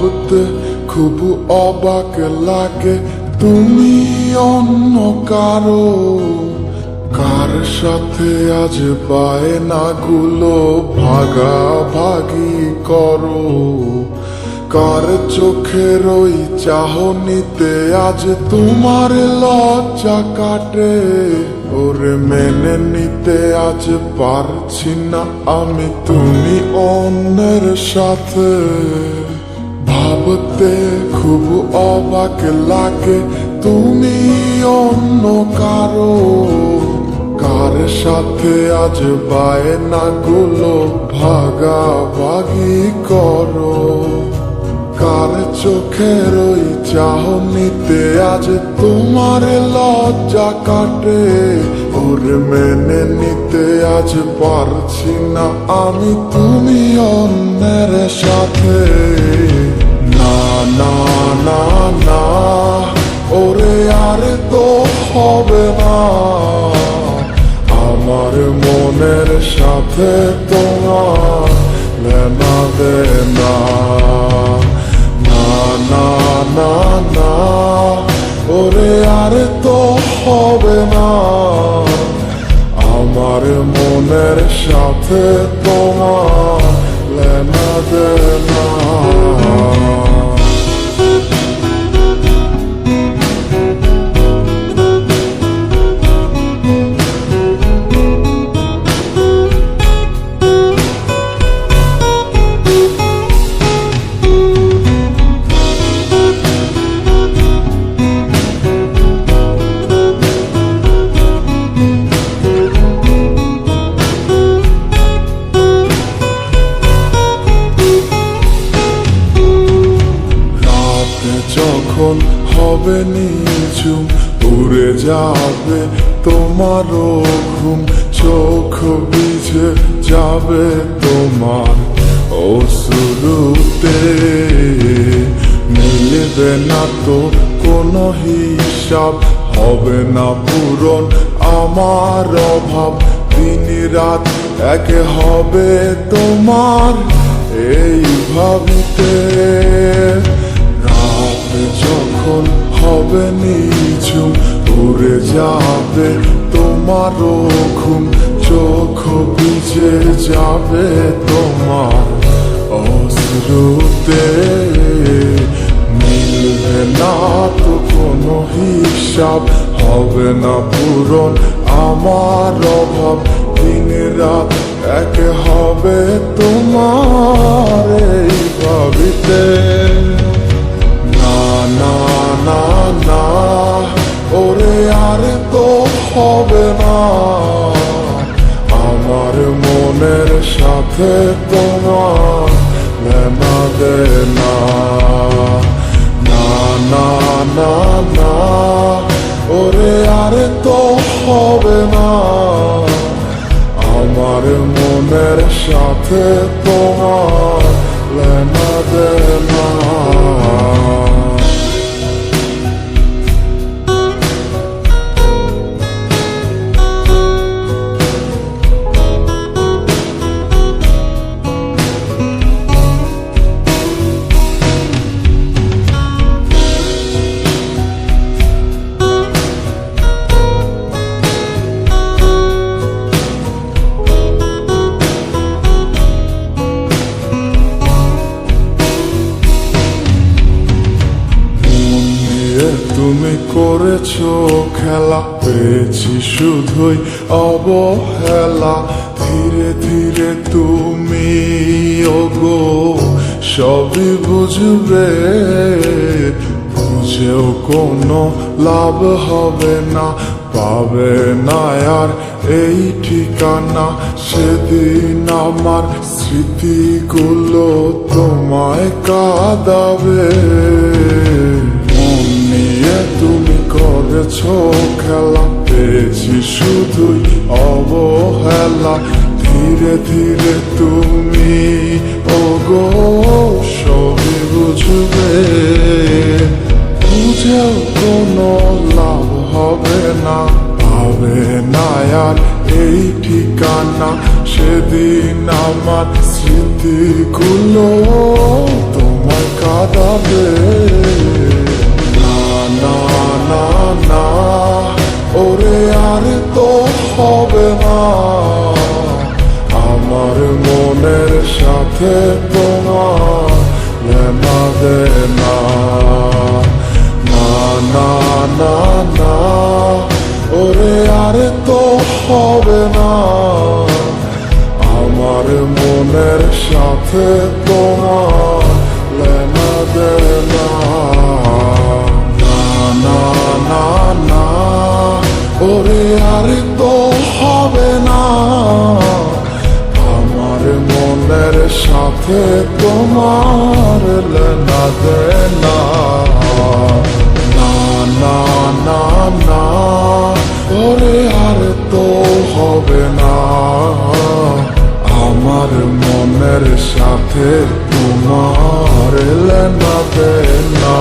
ভাবতে খুব অবাক লাগে তুমি অন্য কারো, কার সাথে আজ বায়নাগুলো ভাগাভাগি করো, কার চোখের ওই চাহনিতে আজ তোমার লজ্জা কাটে। ওরে মেনে নিতে আজ পারছি না আমি তুমি অন্যের সাথে, ভাবতে খুব অবাক লাগে তুমি অন্য কারো, কার সাথে আজ বায়নাগুলো ভাগাভাগি করো, কার চোখের ওই চাহনিতে আজ তোমার লজ্জা কাটে। ওরে মেনে নিতে আজ পারছি না আমি তুমি অন্যের সাথে। না না না না ওরে আর তো হবে না, আমার মনের সাথে তোমার লেনা দেনা। না না না না ওরে আর তো হবে না, আমার মনের সাথে তোমার লেনা দেনা। যখন হবে নিঝুম উড়ে যাবে তোমারও ঘুম, চোখ ভিজে যাবে তোমার অশ্রুতে, মিলবে না তো কোনো হিসাব, হবে না পূরণ আমার অভাব, দিন রাত এক হবে তোমার এই ভাবিতে। যখন হবে নিঝুম উড়ে যাবে তোমারও ঘুম, চোখ ভিজে যাবে তোমার অশ্রুতে, মিলবে না তো কোনো হিসাব, হবে না পূরণ আমার অভাব, দিন রাত এক হবে তোমার এই ভাবিতে। না না না ওরে আর তো হবে না, আমার মনের সাথে তোমার লেনা দেনা। না না না না ওরে আর তো হবে না, আমার মনের সাথে তোমার লেনা দেনা। তুমি করেছো খেলা, পেয়েছি শুধুই অবহেলা, ধীরে ধীরে তুমি ওগো সবই বুঝবে, বুঝেও কোনো লাভ হবে না, পাবে না আর এই ঠিকানা। সেদিন আমার স্মৃতিগুলো তোমায় কাঁদাবে, তুমি করেছো খেলা, পেয়েছি শুধুই অবহেলা, ধীরে ধীরে তুমি ওগো সবই বুঝবে, বুঝেও কোনো লাভ হবে না, পাবে না আর এই ঠিকানা। সেদিন আমার স্মৃতিগুলো তোমায় কাঁদা দে না না না না ওরে আর তো হবে না আমার মনের সাথে তোমার লেনা দে না না না না না ওরে আর তো হবে না আমার মনের সাথে তোমার লেনা দে না না না না না ওরে আর তো হবে না আমার মনের সাথে তোমার লেনা দে না না না না না ওরে আর তো হবে না আমার মনের সাথে তোমার লেনা দে না